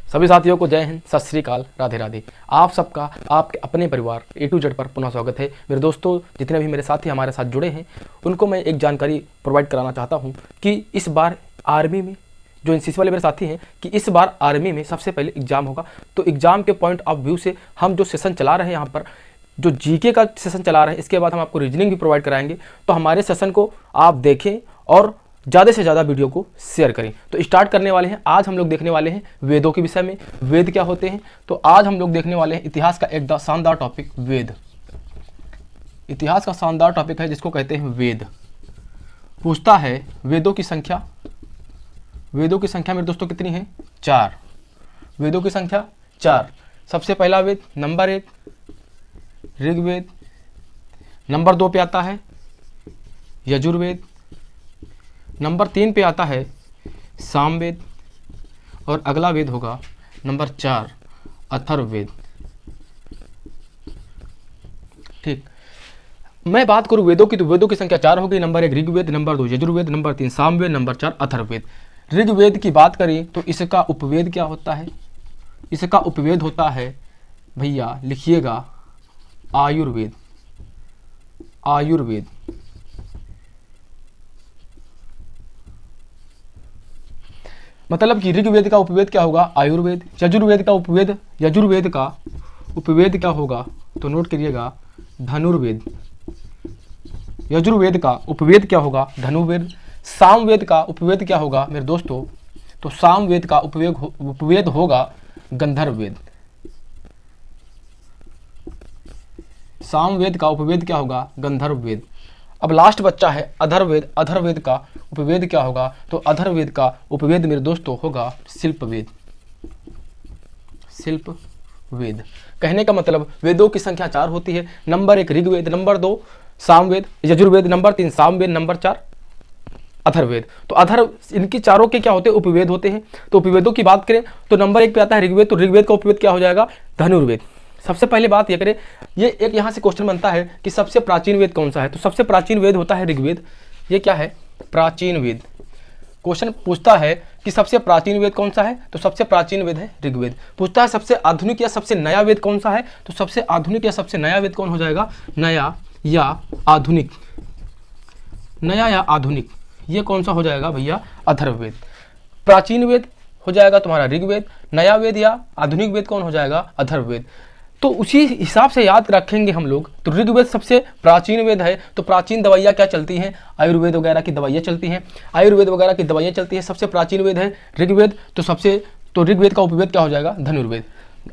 सभी साथियों को जय हिंद, सत श्री अकाल, राधे राधे। आप सबका आपके अपने परिवार A to Z पर पुनः स्वागत है। मेरे दोस्तों, जितने भी मेरे साथी हमारे साथ जुड़े हैं उनको मैं एक जानकारी प्रोवाइड कराना चाहता हूं कि इस बार आर्मी में जो एनसीसी वाले मेरे साथी हैं कि इस बार आर्मी में सबसे पहले एग्ज़ाम होगा। तो एग्ज़ाम के पॉइंट ऑफ व्यू से हम जो सेशन चला रहे हैं यहाँ पर, जो जीके का सेशन चला रहे हैं, इसके बाद हम आपको रीजनिंग भी प्रोवाइड कराएंगे। तो हमारे सेशन को आप देखें और ज़्यादा से ज़्यादा वीडियो को शेयर करें। तो स्टार्ट करने वाले हैं। आज हम लोग देखने वाले हैं वेदों के विषय में, वेद क्या होते हैं। तो आज हम लोग देखने वाले हैं इतिहास का एक शानदार टॉपिक वेद। इतिहास का शानदार टॉपिक है जिसको कहते हैं वेद। पूछता है वेदों की संख्या। वेदों की संख्या मेरे दोस्तों कितनी है? 4। वेदों की संख्या 4। सबसे पहला वेद नंबर 1 ऋग्वेद, नंबर 2 पे आता है यजुर्वेद, नंबर 3 पे आता है सामवेद और अगला वेद होगा नंबर 4 अथर्ववेद। ठीक, मैं बात करूं वेदों की तो वेदों की संख्या 4 होगी। Number 1 Rigveda, number 2 Yajurveda, number 3 Samaveda, number 4 Atharvaveda. Rigveda की बात करें तो इसका उपवेद क्या होता है? इसका उपवेद होता है भैया, लिखिएगा आयुर्वेद। आयुर्वेद मतलब कि ऋग्वेद का उपवेद क्या होगा? आयुर्वेद। यजुर्वेद का उपवेद, यजुर्वेद का उपवेद क्या होगा? तो नोट करिएगा धनुर्वेद। यजुर्वेद का उपवेद क्या होगा? धनुर्वेद। सामवेद का उपवेद क्या होगा मेरे दोस्तों? तो सामवेद का उपवेद होगा गंधर्ववेद। सामवेद का उपवेद क्या होगा? गंधर्ववेद। अब लास्ट बच्चा है अथर्ववेद। अथर्ववेद का उपवेद क्या होगा? तो अथर्ववेद का उपवेद मेरे दोस्तों होगा शिल्पवेद। शिल्पवेद। कहने का मतलब वेदों की संख्या 4 होती है। Number 1 Rigveda, number 2 Samaveda Yajurveda, number 3 Samaveda, number 4 Atharvaveda. तो इनकी चारों के क्या होते हैं? उपवेद होते हैं। तो उपवेदों की बात करें तो नंबर 1 पे आता है ऋग्वेद। तो ऋग्वेद का उपवेद क्या हो जाएगा? धनुर्वेद। सबसे पहले बात ये करें, ये एक यहाँ से क्वेश्चन बनता है कि सबसे प्राचीन वेद कौन सा है? तो सबसे प्राचीन वेद होता है ऋग्वेद। ये क्या है? प्राचीन वेद। क्वेश्चन पूछता है कि सबसे प्राचीन वेद कौन सा है? तो सबसे प्राचीन वेद है ऋग्वेद। पूछता है सबसे आधुनिक या सबसे नया वेद कौन सा है? तो सबसे आधुनिक या सबसे नया वेद कौन हो जाएगा? नया या आधुनिक। नया या आधुनिक ये कौन सा हो जाएगा भैया? अथर्ववेद। प्राचीन वेद हो जाएगा तुम्हारा ऋग्वेद, नया वेद या आधुनिक वेद कौन हो जाएगा? अथर्ववेद। तो उसी हिसाब से याद रखेंगे हम लोग। तो ऋग्वेद सबसे प्राचीन वेद है। तो प्राचीन दवाइयाँ क्या चलती हैं? आयुर्वेद वगैरह की दवाइयाँ चलती हैं। आयुर्वेद वगैरह की दवाइयाँ चलती हैं। सबसे प्राचीन वेद है ऋग्वेद। तो ऋग्वेद का उपवेद क्या हो जाएगा? धनुर्वेद।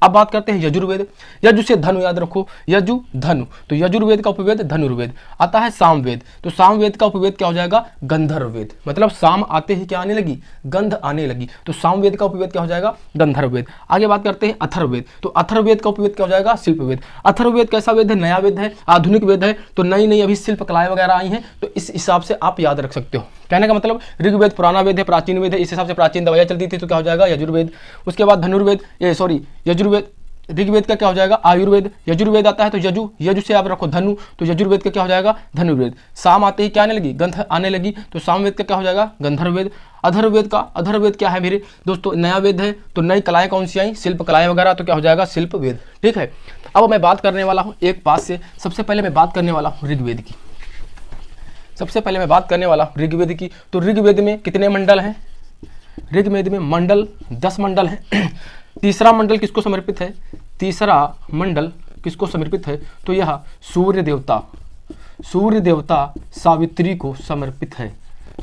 अब बात करते हैं यजुर्वेद। यजु से धनु याद रखो, यजु धनु। तो यजुर्वेद का उपवेद धनुर्वेद। आता है सामवेद। तो सामवेद का उपवेद क्या हो जाएगा? गंधर्ववेद। मतलब साम आते ही क्या आने लगी? गंध आने लगी। तो सामवेद का उपवेद क्या हो जाएगा? गंधर्ववेद। आगे बात करते हैं अथर्ववेद। तो अथर्ववेद का उपवेद क्या हो जाएगा? शिल्पवेद। अथर्ववेद कैसा वेद है? नया वेद है, आधुनिक वेद है। तो नई नई अभी शिल्प कलाएं वगैरह आई हैं, तो इस हिसाब से आप याद रख सकते हो। कहने का मतलब ऋग्वेद पुराना वेद है, प्राचीन वेद है, इस हिसाब से प्राचीन दवाइयाँ चलती थी। तो क्या हो जाएगा? यजुर्वेद। उसके बाद धनुर्वेद, यजुर्वेद। ऋग्वेद का क्या हो जाएगा? आयुर्वेद। यजुर्वेद आता है तो यजु से आप रखो धनु। तो यजुर्वेद का क्या हो जाएगा? धनुर्वेद। साम आते ही क्या आने लगी? गंध आने लगी। तो सामवेद का क्या हो जाएगा? गंधर्ववेद। अथर्ववेद क्या है मेरे दोस्तों? नया वेद है। तो नई कलाएं कौन सी आई? शिल्प कलाएं वगैरह। तो क्या हो जाएगा? शिल्पवेद। ठीक है। अब मैं बात करने वाला हूँ एक बात से। सबसे पहले मैं बात करने वाला हूँ ऋग्वेद की। सबसे पहले मैं बात करने वाला हूँ ऋग्वेद की। तो ऋग्वेद में कितने मंडल हैं? ऋग्वेद में मंडल 10 मंडल हैं। तीसरा मंडल किसको समर्पित है? तीसरा मंडल किसको समर्पित है? तो यह सूर्य देवता सावित्री को समर्पित है।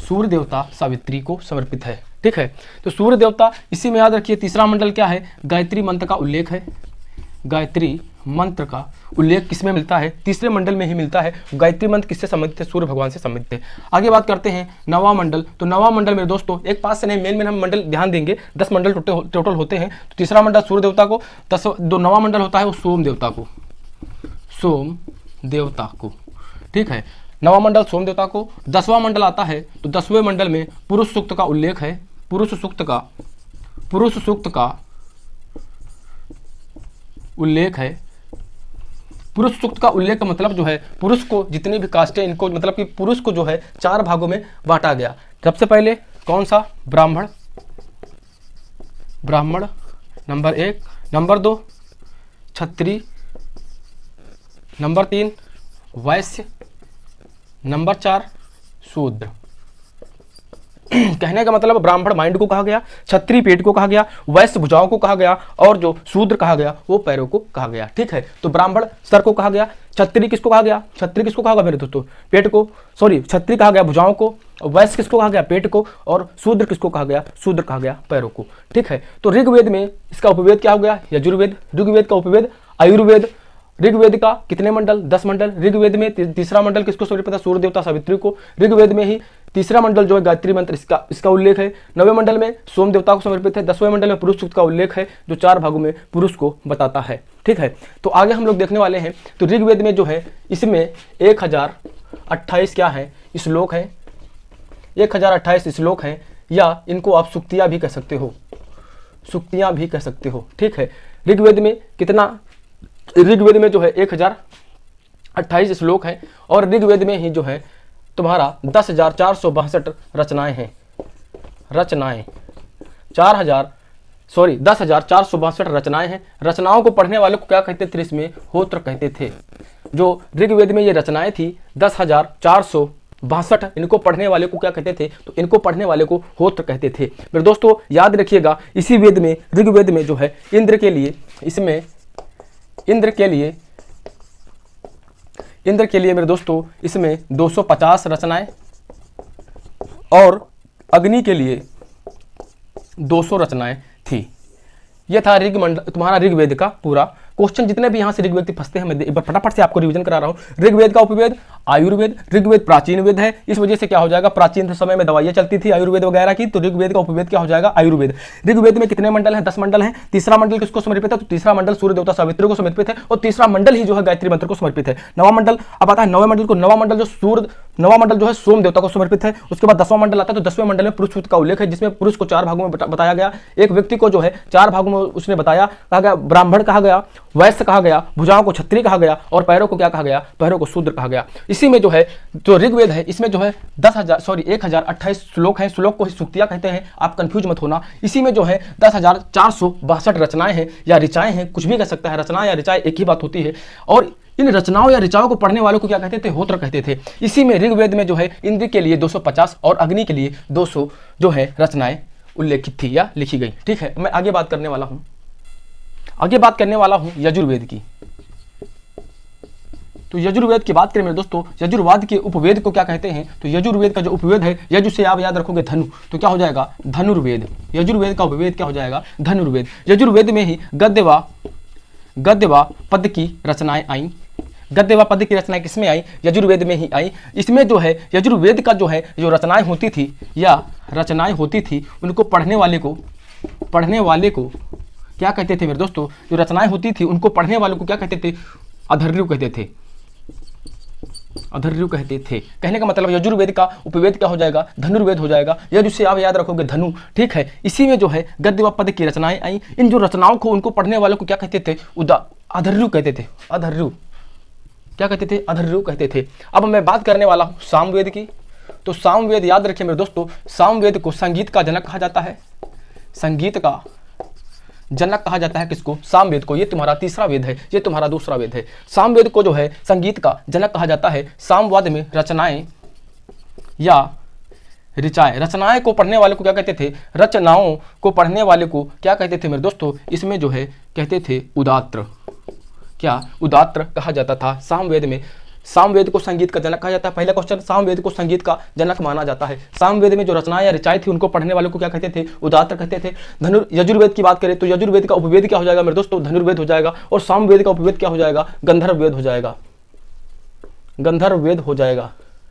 सूर्य देवता सावित्री को समर्पित है। ठीक है। तो सूर्य देवता, इसी में याद रखिए। तीसरा मंडल क्या है? गायत्री मंत्र का उल्लेख है। गायत्री मंत्र का उल्लेख किसमें मिलता है? तीसरे मंडल में ही मिलता है। गायत्री मंत्र किससे संबंधित है? सूर्य भगवान से संबंधित है। आगे बात करते हैं नवा मंडल। तो नवा मंडल मेरे दोस्तों एक पास से नहीं, मेन हम मंडल ध्यान देंगे। 10 मंडल टोटल होते हैं। तो तीसरा मंडल सूर्य देवता को, जो नवा मंडल होता है वो सोम देवता को। ठीक है। नवा मंडल सोम देवता को। 10वां मंडल आता है तो 10वें मंडल में पुरुष सूक्त का उल्लेख है। पुरुष सूक्त का उल्लेख है। पुरुष सूक्त का उल्लेख का मतलब जो है, पुरुष को जितनी भी कास्टें, इनको मतलब कि पुरुष को जो है 4 भागों में बांटा गया। सबसे पहले कौन सा? ब्राह्मण, नंबर 1, नंबर 2 क्षत्रिय, नंबर 3 वैश्य, नंबर 4 शूद्र। कहने का मतलब ब्राह्मण माइंड को कहा गया, क्षत्रिय पेट को कहा गया, वैश्य भुजाओं को कहा गया और जो शूद्र कहा गया वो पैरों को कहा गया। ठीक है, तो ब्राह्मण सर को कहा गया, क्षत्रिय किसको कहा गया, क्षत्रिय किसको कहा गया मेरे दोस्तों, पेट को, सॉरी क्षत्रिय कहा गया भुजाओं को, वैश्य किसको कहा गया, पेट को, और शूद्र किसको कहा गया, शूद्र कहा गया पैरों को। ठीक है, तो ऋग्वेद में इसका उपवेद क्या हो गया, यजुर्वेद। ऋग्वेद का उपवेद आयुर्वेद। ऋग्वेद का कितने मंडल, 10 मंडल। ऋग्वेद में तीसरा मंडल किसको समर्पित है, सूर्य देवता सावित्री को। ऋग्वेद में ही तीसरा मंडल जो है गायत्री मंत्र, इसका उल्लेख है। 9वें मंडल में सोम देवता को समर्पित है। 10वें मंडल में पुरुष सूक्त का उल्लेख है जो 4 भागों में पुरुष को बताता है। ठीक है, तो आगे हम लोग देखने वाले हैं। तो ऋग्वेद में जो है इसमें 1028 क्या है, श्लोक है, 1028 श्लोक हैं, या इनको आप सुक्तियाँ भी कह सकते हो, सुक्तियाँ भी कह सकते हो। ठीक है, ऋग्वेद में कितना, ऋग्वेद में जो है 1028 श्लोक है और ऋग्वेद में ही जो है तुम्हारा 10,462 रचनाएं हैं। रचनाएं 10,462 रचनाएं हैं। रचनाओं को पढ़ने वाले को क्या कहते थे, इसमें होत्र कहते थे। जो ऋग्वेद में ये रचनाएं थी 10,462, इनको पढ़ने वाले को क्या कहते थे, तो इनको पढ़ने वाले को होत्र कहते थे। मेरे दोस्तों याद रखिएगा, इसी वेद में, ऋग्वेद में जो है इंद्र के लिए, इसमें इंद्र के लिए मेरे दोस्तों इसमें 250 रचनाएं और अग्नि के लिए 200 रचनाएं थी। यह था तुम्हारा ऋग्वेद का पूरा क्वेश्चन। जितने भी यहाँ से ऋग्वेद के फंसते हैं मैं एक बार फटाफट से आपको रिवीजन करा रहा हूँ। ऋग्वेद का उपवेद आयुर्वेद। ऋग्वेद प्राचीन वेद है, इस वजह से क्या हो जाएगा, प्राचीन समय में दवाइयाँ चलती थी आयुर्वेद वगैरह की, तो ऋग्वेद का उपवेद क्या हो जाएगा, आयुर्वेद। ऋग्वेद में कितने मंडल हैं, 10 मंडल हैं। तीसरा मंडल किसको समर्पित है, तो तीसरा मंडल सूर्य देवता सावित्री को समर्पित है और तीसरा मंडल ही जो है गायत्री मंत्र को समर्पित है। 9वां मंडल अब आता है, 9वें मंडल को, 9वां मंडल जो है सोम देवता को समर्पित है। उसके बाद 10वां मंडल आता है, तो 10वें मंडल में पुरुष सूक्त का उल्लेख है, जिसमें पुरुष को 4 भागों में बताया गया। एक व्यक्ति को जो है 4 भागों में उसने बताया, कहा गया ब्राह्मण कहा गया, वैश्य कहा गया, भुजाओं को क्षत्रिय कहा गया और पैरों को क्या कहा गया, पैरों को शूद्र कहा गया। इसी में जो है जो ऋग्वेद है इसमें जो है 1028 श्लोक हैं, श्लोक को ही सूक्तियां कहते हैं, आप कंफ्यूज मत होना। इसी में जो है 10,462 रचनाएं हैं या ऋचाएं हैं, कुछ भी कह सकता है, रचना या ऋचाएं एक ही बात होती है। और इन रचनाओं या ऋचाओं को पढ़ने वालों को क्या कहते थे, होत्र कहते थे। इसी में ऋग्वेद में जो है इंद्र के लिए 250 और अग्नि के लिए 200 जो है रचनाएं उल्लेखित थी या लिखी गई। ठीक है, मैं आगे बात करने वाला हूं यजुर्वेद की। तो यजुर्वेद की बात करें मेरे दोस्तों, यजुर्वेद के उपवेद को क्या कहते हैं, तो यजुर्वेद का जो उपवेद है, यजु से आप याद रखोगे धनु, तो क्या हो जाएगा, धनुर्वेद। यजुर्वेद का उपवेद क्या हो जाएगा, धनुर्वेद। यजुर्वेद में ही गद्य व पद की रचनाएं आई। गद्य व पद की रचनाएं किसमें आई, यजुर्वेद में ही आई। इसमें जो है यजुर्वेद का जो है जो रचनाएं होती थी या रचनाएं होती थी, उनको पढ़ने वाले को क्या कहते थे मेरे दोस्तों, जो रचनाएं होती थी उनको पढ़ने वालों को क्या कहते थे, अधर्यु कहते थे। अधर्यु कहते थे। कहने का मतलब यजुर्वेद का उपवेद क्या हो जाएगा, धनुर्वेद हो जाएगा। यजु से आप याद रखोगे धनु। ठीक है, इसी में जो है गद्य व पद की रचनाएं आई। इन जो रचनाओं को उनको पढ़ने वालों को क्या कहते थे, अधर्यु कहते थे। अधर्यु क्या कहते थे, अधर्यु कहते थे। अब मैं बात करने वाला हूँ सामवेद की। तो सामवेद याद रखिए मेरे दोस्तों, सामवेद को संगीत का जनक कहा जाता है। संगीत का जनक कहा जाता है किसको, सामवेद को। ये तुम्हारा तीसरा वेद है, ये तुम्हारा दूसरा वेद है। सामवेद को जो है संगीत का जनक कहा जाता है। सामवाद में रचनाएं या ऋचाएं, रचनाएं को पढ़ने वाले को क्या कहते थे, रचनाओं को पढ़ने वाले को क्या कहते थे मेरे दोस्तों, इसमें जो है कहते थे उदात्र। क्या, उदात्र कहा जाता था सामवेद में। सामवेद को संगीत का जनक कहा जाता है। पहला क्वेश्चन, सामवेद को संगीत का जनक माना जाता है। सामवेद में जो रचनाएं या ऋचाएं थी उनको पढ़ने वालों को क्या कहते थे, उदात्र कहते थे। यजुर्वेद की बात करें तो यजुर्वेद का उपवेद क्या हो जाएगा मेरे दोस्तों, धनुर्वेद हो जाएगा। और सामवेद का उपवेद क्या हो जाएगा, गंधर्व वेद हो जाएगा। गंधर्व वेद हो जाएगा।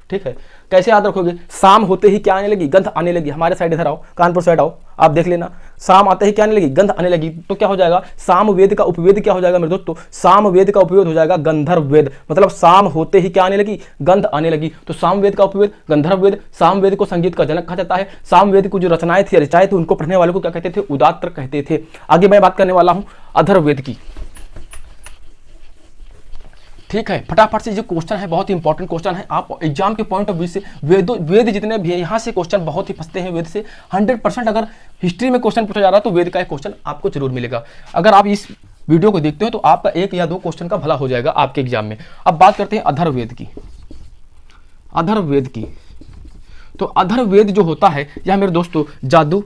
ठीक है, कैसे याद रखोगे, शाम होते ही क्या आने लगी, गंध आने लगी। हमारे साइड इधर आओ, कानपुर साइड आओ, आप देख लेना, शाम आते ही क्या आने लगी, गंध आने लगी। तो क्या हो जाएगा, सामवेद का उपवेद क्या हो जाएगा मेरे दोस्तों, सामवेद का उपवेद हो जाएगा गंधर्व वेद। मतलब शाम होते ही क्या आने लगी, गंध आने लगी। तो सामवेद का उपवेद गंधर्व वेद। सामवेद को संगीत का जनक कहा जाता है। सामवेद को जो रचनाएं थी, ऋचाएं थी, उनको पढ़ने वालों को क्या कहते थे, उदात्र कहते थे। आगे मैं बात करने वाला हूं अथर्ववेद की। ठीक है, फटाफट से जो क्वेश्चन है बहुत ही इंपॉर्टेंट क्वेश्चन है। आप एग्जाम के पॉइंट ऑफ व्यू से वेद जितने भी हैं यहाँ से क्वेश्चन बहुत ही फंसते हैं। वेद से 100% अगर हिस्ट्री में क्वेश्चन पूछा जा रहा है तो वेद का एक क्वेश्चन आपको जरूर मिलेगा। अगर आप इस वीडियो को देखते हो तो आपका 1 या 2 क्वेश्चन का भला हो जाएगा आपके एग्जाम में। अब बात करते हैं अथर्ववेद की। अथर्ववेद की तो अथर्ववेद जो होता है यह मेरे दोस्तों जादू,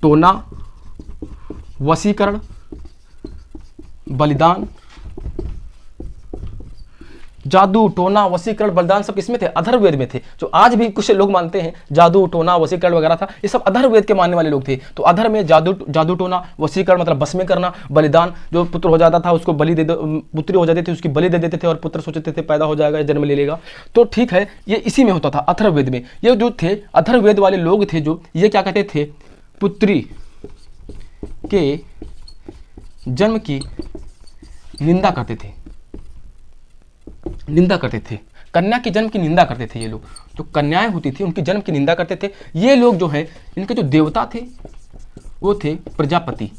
टोना, वशीकरण, बलिदान, जादू, टोना, वशीकरण, बलिदान सब किसमें थे? अथर्ववेद में थे। जो आज भी कुछ लोग मानते हैं जादू, टोना, वशीकरण वगैरह था, ये सब अथर्ववेद के मानने वाले लोग थे। तो अधर में जादू, टोना, वशीकरण मतलब बस में करना, बलिदान जो पुत्र हो जाता था उसको बलि दे, पुत्री हो जाती थी उसकी बलि दे देते थे और पुत्र सोचते थे पैदा हो जाएगा, जन्म ले लेगा। तो ठीक है, ये इसी में होता था अथर्ववेद में। ये जो थे अथर्ववेद वाले लोग थे जो ये क्या कहते थे? पुत्री के जन्म की निंदा करते थे, निंदा करते थे। कन्या के जन्म की निंदा करते थे ये लोग। जो कन्याएं होती थी उनके जन्म की निंदा करते थे। ये लोग जो है इनके जो देवता थे वो थे प्रजापति।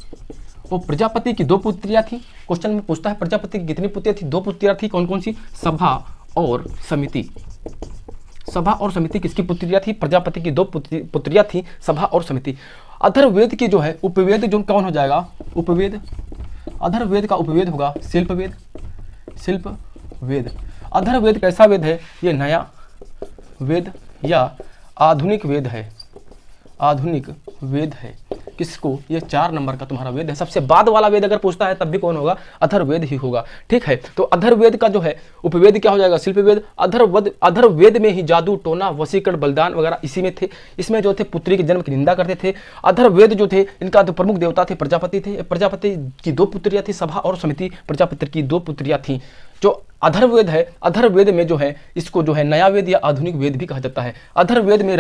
वो प्रजापति की 2 पुत्रियां थी। क्वेश्चन में पूछता है प्रजापति की कितनी पुत्रियां थी? 2 पुत्रियां थी। कौन कौन सी? सभा और समिति। सभा और समिति किसकी पुत्रियां थी? प्रजापति की 2 पुत्रियां थी, सभा और समिति। अथर्ववेद की जो है उपवेद जो कौन हो जाएगा? उपवेद। अथर्ववेद का उपवेद होगा शिल्पवेद। शिल्पवेद। अथर्ववेद कैसा वेद है? ये नया वेद या आधुनिक वेद है। आधुनिक वेद है। किसको? ये 4 नंबर का तुम्हारा वेद है। सबसे बाद वाला वेद अगर पूछता है तब भी कौन होगा? अथर्ववेद ही होगा। ठीक है, तो अथर्ववेद का जो है उपवेद क्या हो जाएगा? शिल्पवेद। अथर्ववेद में ही जादू, टोना, वशीकरण, बलिदान वगैरह इसी में थे। इसमें जो थे पुत्री के जन्म की निंदा करते थे। अथर्ववेद जो थे इनका जो प्रमुख देवता थे प्रजापति थे। प्रजापति की 2 पुत्रियां थी, सभा और समिति। प्रजापति की 2 पुत्रियां थी। जो अथर्ववेद है, अथर्ववेद में जो है इसको जो है नया वेद या आधुनिक वेद भी कहा जाता है। अथर्ववेद में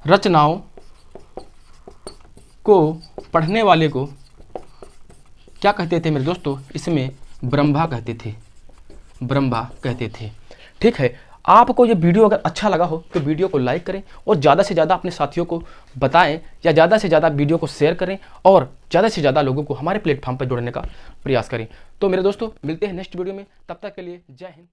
रचनाओं को पढ़ने वाले को क्या कहते थे मेरे दोस्तों? इसमें ब्रह्मा कहते थे। ब्रह्मा कहते थे। ठीक है, आपको ये वीडियो अगर अच्छा लगा हो तो वीडियो को लाइक करें और ज़्यादा से ज़्यादा अपने साथियों को बताएं या ज़्यादा से ज़्यादा वीडियो को शेयर करें और ज़्यादा से ज़्यादा लोगों को हमारे प्लेटफॉर्म पर जोड़ने का प्रयास करें। तो मेरे दोस्तों मिलते हैं नेक्स्ट वीडियो में, तब तक के लिए जय हिंद।